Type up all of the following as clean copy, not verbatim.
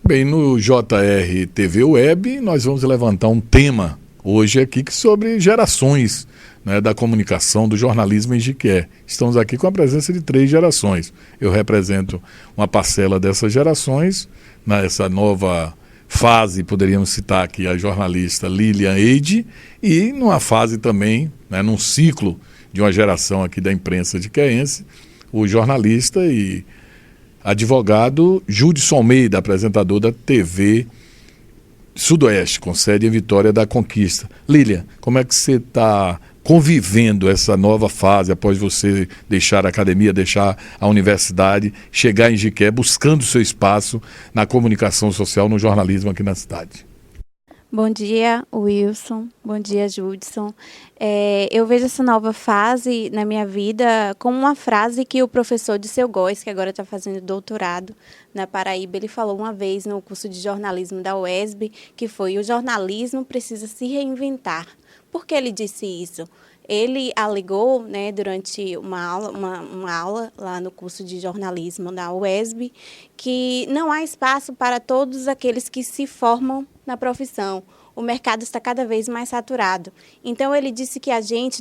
Bem, no JR TV Web, nós vamos levantar um tema hoje aqui sobre gerações, né, da comunicação, do jornalismo em Jequié. Estamos aqui com a presença de 3 gerações. Eu represento uma parcela dessas gerações, nessa nova fase, poderíamos citar aqui a jornalista Lilian Eide, e numa fase também, né, num ciclo de uma geração aqui da imprensa jequiéense, o jornalista e advogado Judson Almeida, apresentador da TV Sudoeste, com sede em Vitória da Conquista. Lilian, como é que você está convivendo essa nova fase após você deixar a academia, deixar a universidade, chegar em Jequié, buscando seu espaço na comunicação social, no jornalismo aqui na cidade? Bom dia, Wilson. Bom dia, Judson. Eu vejo essa nova fase na minha vida como uma frase que o professor Disseu Góes, que agora está fazendo doutorado na Paraíba, ele falou uma vez no curso de jornalismo da UESB, que foi: o jornalismo precisa se reinventar. Por que ele disse isso? Ele alegou, né, durante uma aula lá no curso de jornalismo da UESB, que não há espaço para todos aqueles que se formam na profissão. O mercado está cada vez mais saturado. Então, ele disse que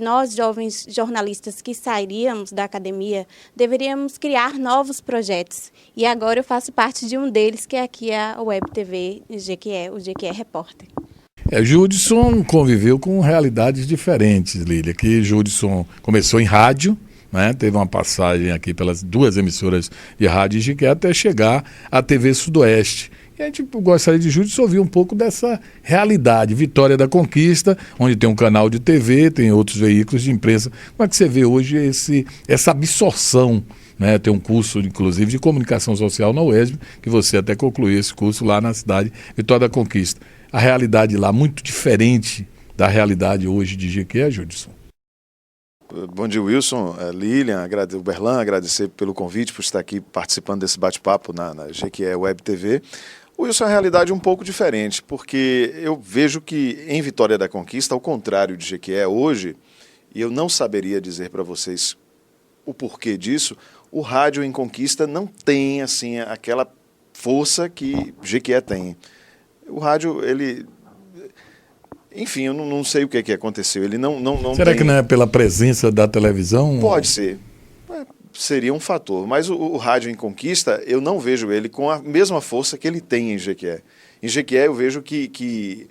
nós jovens jornalistas que sairíamos da academia, deveríamos criar novos projetos. E agora eu faço parte de um deles, que é aqui a Web TV Jequié, o Jequié Repórter. Judson conviveu com realidades diferentes, Lília, que Judson começou em rádio, né? Teve uma passagem aqui pelas 2 emissoras de rádio em Jequié até chegar à TV Sudoeste. E a gente gostaria de Judson ouvir um pouco dessa realidade. Vitória da Conquista, onde tem um canal de TV, tem outros veículos de imprensa. Como é que você vê hoje essa absorção, né? Tem um curso, inclusive, de comunicação social na UESB, que você até concluiu esse curso lá na cidade Vitória da Conquista. A realidade lá muito diferente da realidade hoje de Jequié, Judson. Bom dia, Wilson, Lilian, o Berlan, agradecer pelo convite, por estar aqui participando desse bate-papo na Jequié Web TV. Wilson, é uma realidade um pouco diferente, porque eu vejo que em Vitória da Conquista, ao contrário de Jequié hoje, e eu não saberia dizer para vocês o porquê disso, o rádio em Conquista não tem assim aquela força que Jequié tem. O rádio, enfim, eu não sei o que aconteceu. Ele não Será tem... que não é pela presença da televisão? Pode ser. Seria um fator. Mas o rádio em Conquista, eu não vejo ele com a mesma força que ele tem em Jequié. Em Jequié eu vejo que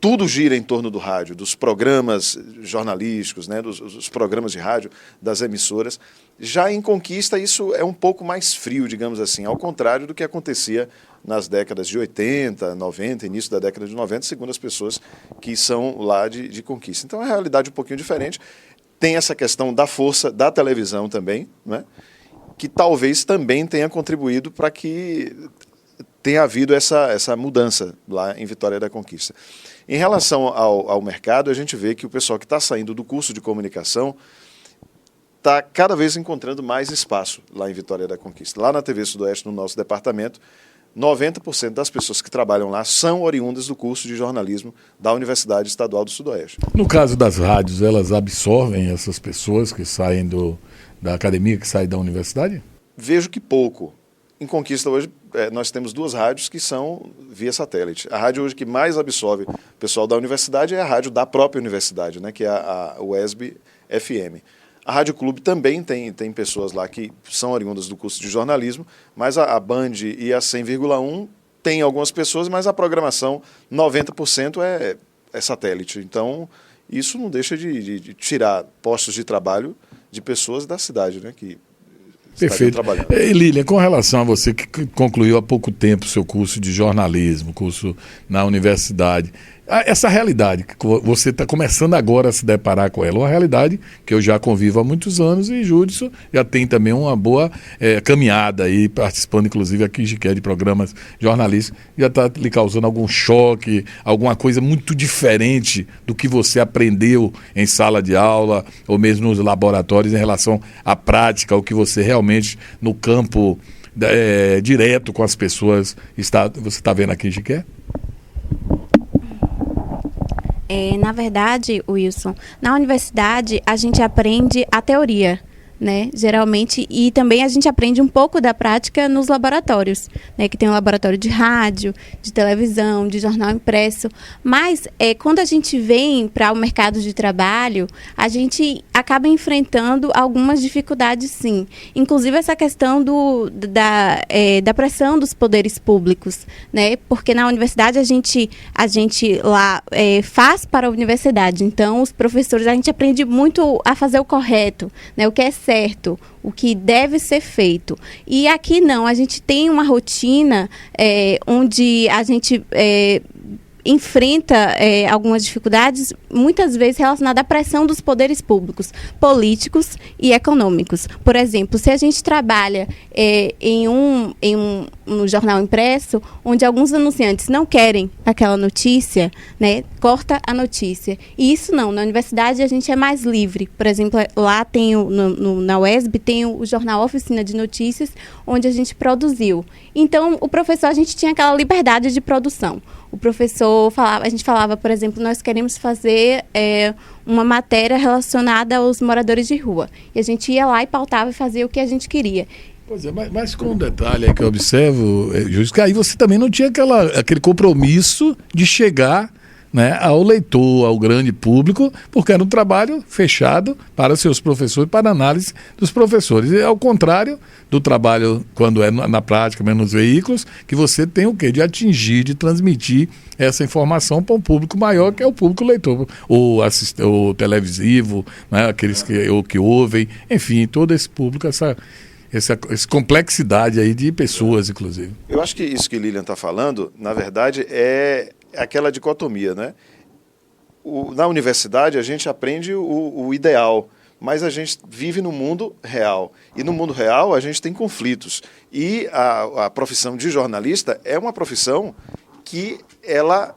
tudo gira em torno do rádio, dos programas jornalísticos, né, dos programas de rádio, das emissoras. Já em Conquista isso é um pouco mais frio, digamos assim, ao contrário do que acontecia nas décadas de 80, 90, início da década de 90, segundo as pessoas que são lá de Conquista. Então é uma realidade um pouquinho diferente. Tem essa questão da força da televisão também, né, que talvez também tenha contribuído para que tenha havido essa mudança lá em Vitória da Conquista. Em relação ao mercado, a gente vê que o pessoal que está saindo do curso de comunicação está cada vez encontrando mais espaço lá em Vitória da Conquista. Lá na TV Sudoeste, no nosso departamento, 90% das pessoas que trabalham lá são oriundas do curso de jornalismo da Universidade Estadual do Sudoeste. No caso das rádios, elas absorvem essas pessoas que saem da academia, que saem da universidade? Vejo que pouco. Em Conquista hoje, nós temos 2 rádios que são via satélite. A rádio hoje que mais absorve o pessoal da universidade é a rádio da própria universidade, né, que é a UESB FM. A Rádio Clube também tem pessoas lá que são oriundas do curso de jornalismo, mas a Band e a 100,1 tem algumas pessoas, mas a programação 90% é satélite. Então, isso não deixa de tirar postos de trabalho de pessoas da cidade, né, que perfeito. E Lilian, com relação a você que concluiu há pouco tempo o seu curso de jornalismo, curso na universidade, essa realidade que você está começando agora a se deparar com ela, uma realidade que eu já convivo há muitos anos e Judson já tem também uma boa caminhada aí, participando inclusive aqui de programas jornalísticos, já está lhe causando algum choque, alguma coisa muito diferente do que você aprendeu em sala de aula ou mesmo nos laboratórios em relação à prática, o que você realmente no campo direto com as pessoas você está vendo aqui em Jequié? Na verdade, Wilson, na universidade a gente aprende a teoria, né? Geralmente, e também a gente aprende um pouco da prática nos laboratórios, né? Que tem um laboratório de rádio, de televisão, de jornal impresso. Mas quando a gente vem para o mercado de trabalho, a gente acaba enfrentando algumas dificuldades, sim. Inclusive essa questão da pressão dos poderes públicos, né? Porque na universidade a gente lá faz para a universidade. Então, os professores, a gente aprende muito a fazer o correto, né? O que é certo, o que deve ser feito. E aqui não, a gente tem uma rotina onde a gente enfrenta algumas dificuldades, muitas vezes relacionadas à pressão dos poderes públicos, políticos e econômicos. Por exemplo, se a gente trabalha em um jornal impresso, onde alguns anunciantes não querem aquela notícia, né, corta a notícia. E isso não, na universidade a gente é mais livre. Por exemplo, lá tem na UESB tem o jornal Oficina de Notícias, onde a gente produziu. Então, o professor, a gente tinha aquela liberdade de produção. O professor a gente falava, por exemplo, nós queremos fazer uma matéria relacionada aos moradores de rua. E a gente ia lá e pautava e fazia o que a gente queria. Pois é, mas com um detalhe aí que eu observo, Júlio, que aí você também não tinha aquele compromisso de chegar, né, ao leitor, ao grande público, porque era um trabalho fechado para seus professores, para análise dos professores. E ao contrário do trabalho, quando é na prática, mesmo nos veículos, que você tem o quê? De atingir, de transmitir essa informação para um público maior, que é o público leitor, o televisivo, né, aqueles que ouvem, enfim, todo esse público, essa complexidade aí de pessoas, inclusive. Eu acho que isso que Lilian está falando, na verdade, é aquela dicotomia, né? Na universidade a gente aprende o ideal, mas a gente vive no mundo real. E no mundo real a gente tem conflitos. E a profissão de jornalista é uma profissão que ela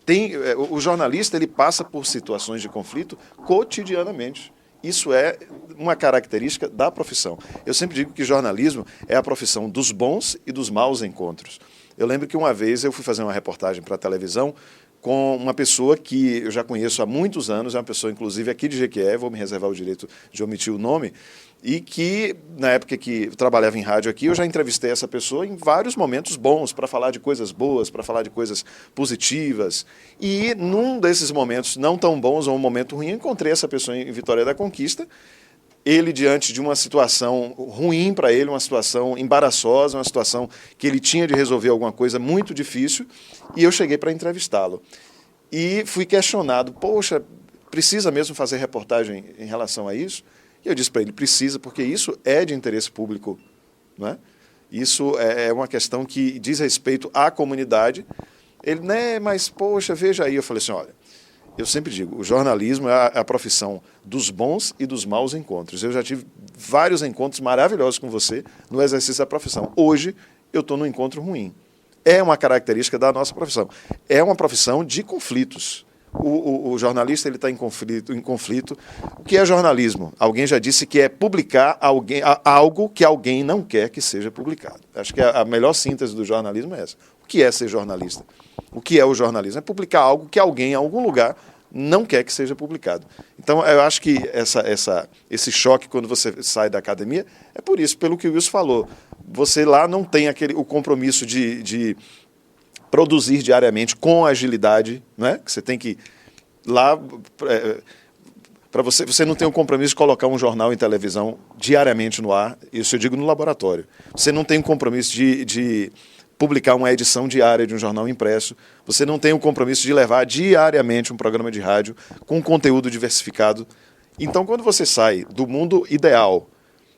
tem... O jornalista ele passa por situações de conflito cotidianamente. Isso é uma característica da profissão. Eu sempre digo que jornalismo é a profissão dos bons e dos maus encontros. Eu lembro que uma vez eu fui fazer uma reportagem para a televisão com uma pessoa que eu já conheço há muitos anos, é uma pessoa, inclusive, aqui de Jequié, vou me reservar o direito de omitir o nome, e que, na época que eu trabalhava em rádio aqui, eu já entrevistei essa pessoa em vários momentos bons, para falar de coisas boas, para falar de coisas positivas. E num desses momentos não tão bons, ou um momento ruim, eu encontrei essa pessoa em Vitória da Conquista, ele diante de uma situação ruim para ele, uma situação embaraçosa, uma situação que ele tinha de resolver alguma coisa muito difícil, e eu cheguei para entrevistá-lo. E fui questionado, poxa, precisa mesmo fazer reportagem em relação a isso? E eu disse para ele, precisa, porque isso é de interesse público, não é? Isso é uma questão que diz respeito à comunidade. Ele, né, mas poxa, veja aí. Eu falei assim, olha, eu sempre digo, o jornalismo é a profissão dos bons e dos maus encontros. Eu já tive vários encontros maravilhosos com você no exercício da profissão. Hoje, eu estou num encontro ruim. É uma característica da nossa profissão. É uma profissão de conflitos. O jornalista está em conflito. O que é jornalismo? Alguém já disse que é publicar algo que alguém não quer que seja publicado. Acho que a melhor síntese do jornalismo é essa. O que é ser jornalista? O que é o jornalismo? É publicar algo que alguém, em algum lugar, não quer que seja publicado. Então, eu acho que esse choque, quando você sai da academia, é por isso, pelo que o Wilson falou. Você lá não tem o compromisso de produzir diariamente com agilidade, né? Que você tem que lá para você não tem o compromisso de colocar um jornal em televisão diariamente no ar. Isso eu digo no laboratório. Você não tem o compromisso de publicar uma edição diária de um jornal impresso. Você não tem o compromisso de levar diariamente um programa de rádio com conteúdo diversificado. Então, quando você sai do mundo ideal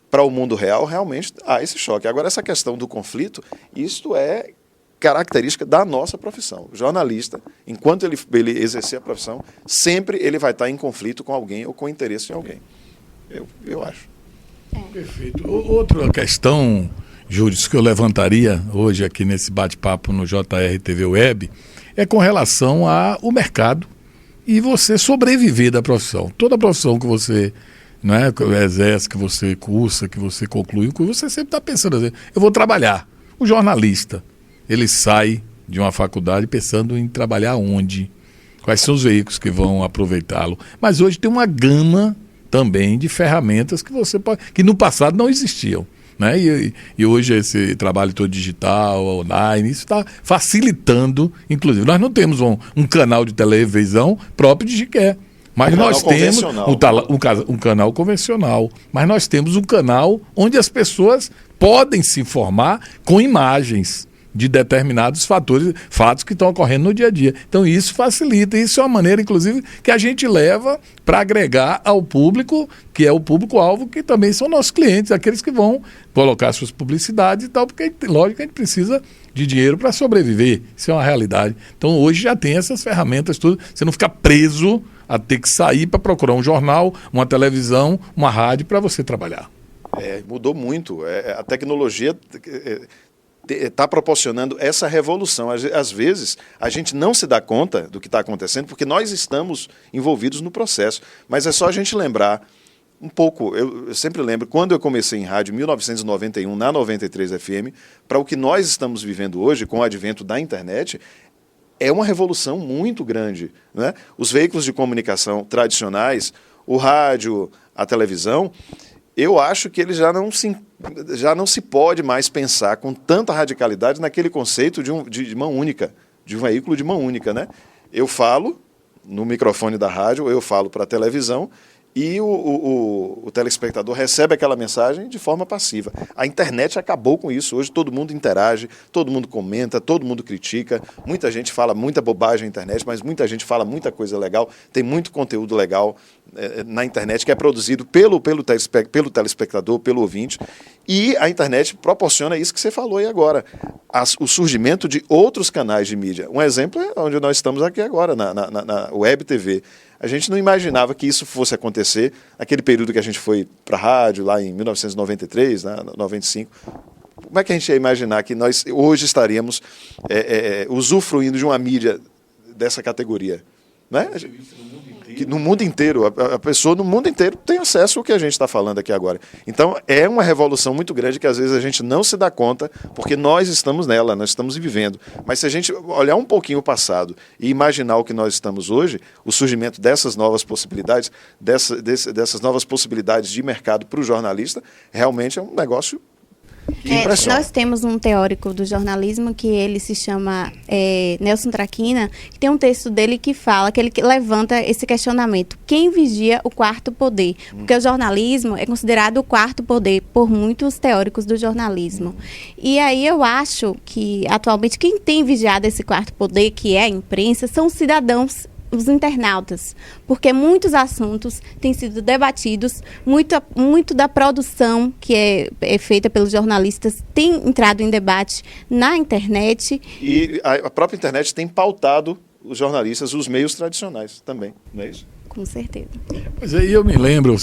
para o mundo real, realmente há esse choque. Agora, essa questão do conflito, isto é característica da nossa profissão. O jornalista, enquanto ele exercer a profissão, sempre ele vai estar em conflito com alguém ou com interesse de alguém. Eu acho. Perfeito. Outra questão, Júlio, que eu levantaria hoje aqui nesse bate-papo no JR TV Web, é com relação ao mercado e você sobreviver da profissão. Toda profissão que você exerce, que você cursa, que você conclui, você sempre está pensando assim, eu vou trabalhar. O jornalista, ele sai de uma faculdade pensando em trabalhar onde, quais são os veículos que vão aproveitá-lo. Mas hoje tem uma gama também de ferramentas que você pode, que no passado não existiam. Né? E hoje esse trabalho todo digital, online, isso está facilitando, inclusive. Nós não temos um canal de televisão próprio de Jiqué, mas nós temos um canal convencional, mas nós temos um canal onde as pessoas podem se informar com imagens de determinados fatos que estão ocorrendo no dia a dia. Então isso facilita, isso é uma maneira, inclusive, que a gente leva para agregar ao público, que é o público-alvo, que também são nossos clientes, aqueles que vão colocar suas publicidades e tal, porque, lógico, a gente precisa de dinheiro para sobreviver, isso é uma realidade. Então hoje já tem essas ferramentas, tudo, você não fica preso a ter que sair para procurar um jornal, uma televisão, uma rádio para você trabalhar. Mudou muito, a tecnologia está proporcionando essa revolução. Às vezes, a gente não se dá conta do que está acontecendo, porque nós estamos envolvidos no processo. Mas é só a gente lembrar um pouco, eu sempre lembro, quando eu comecei em rádio, em 1991, na 93 FM, para o que nós estamos vivendo hoje, com o advento da internet, é uma revolução muito grande. Né? Os veículos de comunicação tradicionais, o rádio, a televisão, eu acho que ele já não se pode mais pensar com tanta radicalidade naquele conceito de mão única, de um veículo de mão única. Né? Eu falo no microfone da rádio, eu falo para a televisão e o telespectador recebe aquela mensagem de forma passiva. A internet acabou com isso. Hoje todo mundo interage, todo mundo comenta, todo mundo critica. Muita gente fala muita bobagem na internet, mas muita gente fala muita coisa legal. Tem muito conteúdo legal na internet que é produzido pelo telespectador, pelo ouvinte. E a internet proporciona isso que você falou aí agora. O surgimento de outros canais de mídia. Um exemplo é onde nós estamos aqui agora, na Web TV. A gente não imaginava que isso fosse acontecer naquele período que a gente foi para a rádio, lá em 1993, 95. Como é que a gente ia imaginar que nós hoje estaríamos usufruindo de uma mídia dessa categoria? Né? Que no mundo inteiro, a pessoa no mundo inteiro tem acesso ao que a gente está falando aqui agora. Então, é uma revolução muito grande que às vezes a gente não se dá conta, porque nós estamos nela, nós estamos vivendo. Mas se a gente olhar um pouquinho o passado e imaginar o que nós estamos hoje, o surgimento dessas novas possibilidades, dessas novas possibilidades de mercado para o jornalista, realmente é um negócio nós temos um teórico do jornalismo que ele se chama Nelson Traquina, que tem um texto dele que fala, que ele levanta esse questionamento: quem vigia o quarto poder? Porque o jornalismo é considerado o quarto poder por muitos teóricos do jornalismo. E aí eu acho que atualmente quem tem vigiado esse quarto poder, que é a imprensa, são os cidadãos, os internautas, porque muitos assuntos têm sido debatidos, muito da produção que é feita pelos jornalistas tem entrado em debate na internet. E a própria internet tem pautado os jornalistas, os meios tradicionais também, não é isso? Com certeza. Pois aí eu me lembro,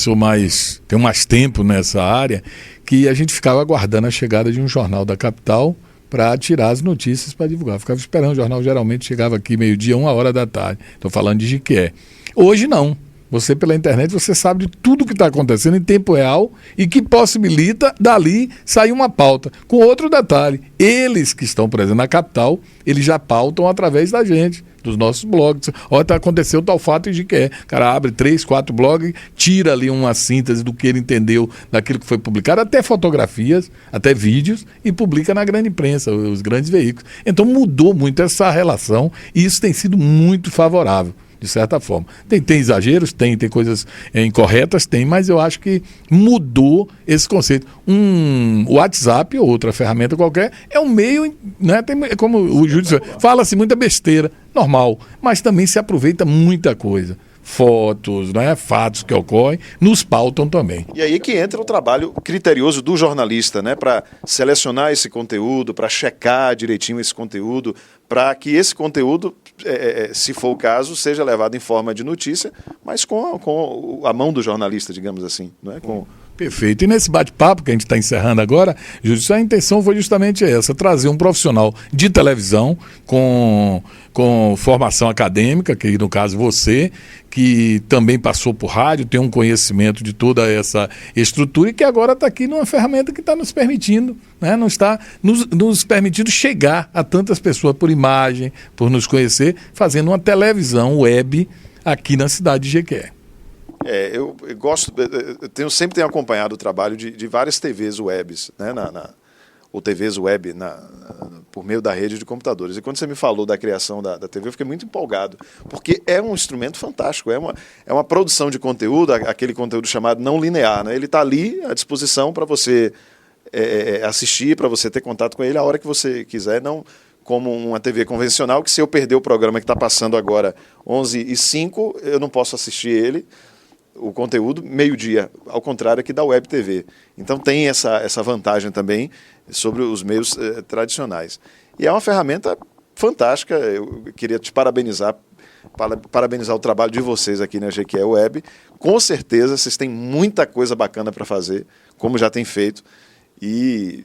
tenho mais tempo nessa área, que a gente ficava aguardando a chegada de um jornal da capital para tirar as notícias para divulgar. Ficava esperando, o jornal geralmente chegava aqui meio-dia, 1h da tarde. Estou falando de Jiqué. Hoje não. Você, pela internet, você sabe de tudo que está acontecendo em tempo real e que possibilita, dali, sair uma pauta. Com outro detalhe, eles que estão, por exemplo, na capital, eles já pautam através da gente, dos nossos blogs. Olha, aconteceu tal fato em Jiqué. O cara abre 3, 4 blogs, tira ali uma síntese do que ele entendeu daquilo que foi publicado, até fotografias, até vídeos, e publica na grande imprensa, os grandes veículos. Então mudou muito essa relação e isso tem sido muito favorável, de certa forma. Tem exageros, tem coisas incorretas, mas eu acho que mudou esse conceito. O WhatsApp ou outra ferramenta qualquer é um meio, né, como o Júlio disse, fala-se muita besteira, normal, mas também se aproveita muita coisa. Fotos, né, fatos que ocorrem, nos pautam também. E aí que entra o trabalho criterioso do jornalista, né, para selecionar esse conteúdo, para checar direitinho esse conteúdo, para que esse conteúdo, se for o caso, seja levado em forma de notícia, mas com a mão do jornalista, digamos assim. Né? Perfeito. E nesse bate-papo que a gente está encerrando agora, Júlio, a intenção foi justamente essa, trazer um profissional de televisão com formação acadêmica, que no caso você, que também passou por rádio, tem um conhecimento de toda essa estrutura e que agora está aqui numa ferramenta que está nos permitindo, né? Não está nos permitindo chegar a tantas pessoas por imagem, por nos conhecer, fazendo uma televisão web aqui na cidade de Jequié. Eu gosto, sempre tenho acompanhado o trabalho de várias TVs webs, né, ou TVs web por meio da rede de computadores. E quando você me falou da criação da TV, eu fiquei muito empolgado, porque é um instrumento fantástico, é uma produção de conteúdo, aquele conteúdo chamado não linear, né? Ele está ali à disposição para você assistir, para você ter contato com ele a hora que você quiser, não como uma TV convencional, que se eu perder o programa que está passando agora 11h05, eu não posso assistir ele, o conteúdo, meio-dia, ao contrário aqui da Web TV. Então tem essa vantagem também sobre os meios tradicionais. E é uma ferramenta fantástica, eu queria te parabenizar o trabalho de vocês aqui na GQE Web. Com certeza vocês têm muita coisa bacana para fazer, como já tem feito, e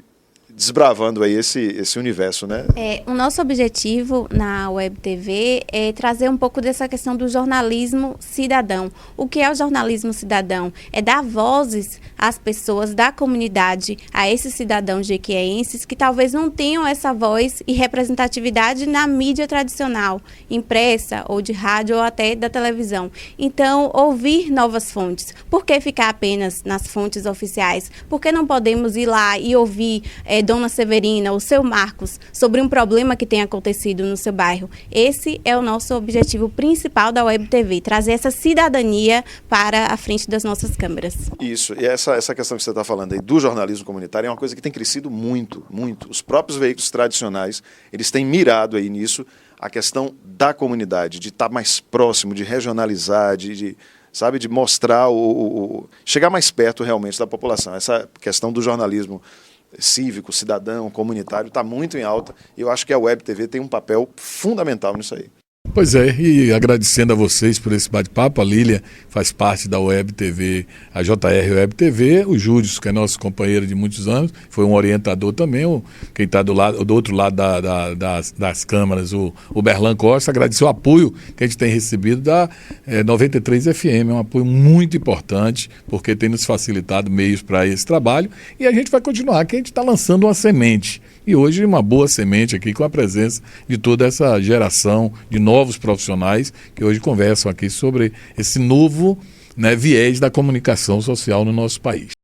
desbravando aí esse universo, né? O nosso objetivo na Web TV é trazer um pouco dessa questão do jornalismo cidadão. O que é o jornalismo cidadão? É dar vozes às pessoas da comunidade, a esses cidadãos jequiéenses que talvez não tenham essa voz e representatividade na mídia tradicional, impressa ou de rádio ou até da televisão. Então, ouvir novas fontes. Por que ficar apenas nas fontes oficiais? Por que não podemos ir lá e ouvir Dona Severina ou seu Marcos sobre um problema que tem acontecido no seu bairro? Esse é o nosso objetivo principal da Web TV, trazer essa cidadania para a frente das nossas câmeras. Isso, e essa questão que você está falando aí do jornalismo comunitário é uma coisa que tem crescido muito, muito. Os próprios veículos tradicionais, eles têm mirado aí nisso, a questão da comunidade, de estar mais próximo, de regionalizar, de mostrar, chegar mais perto realmente da população. Essa questão do jornalismo cívico, cidadão, comunitário, está muito em alta, e eu acho que a Web TV tem um papel fundamental nisso aí. Pois é, e agradecendo a vocês por esse bate-papo, a Lília faz parte da Web TV, a JR Web TV, o Júlio, que é nosso companheiro de muitos anos, foi um orientador também, quem está do outro lado das câmaras, o Berlan Costa, agradecer o apoio que a gente tem recebido da 93 FM, é um apoio muito importante, porque tem nos facilitado meios para esse trabalho, e a gente vai continuar, que a gente está lançando uma semente. E hoje uma boa semente aqui com a presença de toda essa geração de novos profissionais que hoje conversam aqui sobre esse novo, viés da comunicação social no nosso país.